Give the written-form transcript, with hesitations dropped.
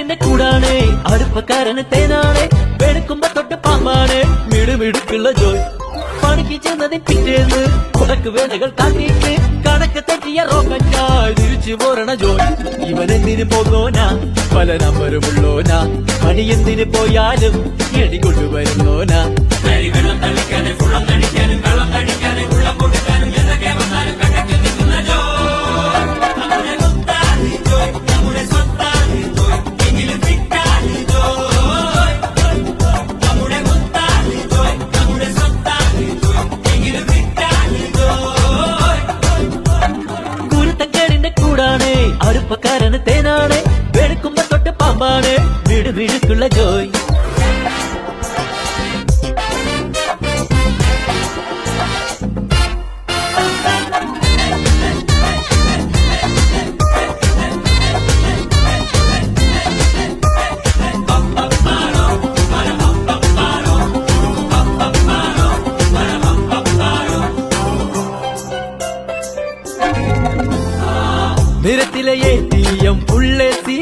കുരുത്തക്കേടിന്റെ കൂടാണ് അടുപ്പക്കാരന് തേനാണ് വെളുക്കുമ്പോ തൊട്ട് പാമ്പാണ് മിടുമിടുക്കുള്ള ജോയ് പണിക്ക് ചെന്നതിൽ പിറ്റേന്ന് കുടക്ക് വേലകൾ കാട്ടിയിട്ട് കണക്ക് തെറ്റിയ റോക്കറ്റായി തിരിച്ചു പോരണ ജോയ് ഇവനെന്തിന് പോകോനാ പല നമ്പരുമുള്ളോനാ പണി എന്തിന് പോയാലും എടികൊണ്ടുവരുന്നോനാ വെള്ളം തളിക്കാനും വെള്ളം തടിക്കാനും വെള്ളം തടിക്കാനും വെള്ളം കൊടുക്കാനും എന്തൊക്കെ വന്നാലും കണക്ക് നിൽക്കുന്ന കുരുത്തക്കേടിന്റെ കൂടാണ് അടുപ്പക്കാരന് തേനാണ് വെളുക്കുമ്പോ തൊട്ട് പാമ്പാണ് മിടുമിടുക്കുള്ള ജോയ് നിരത്തിലെ ATM ഉള്ളേ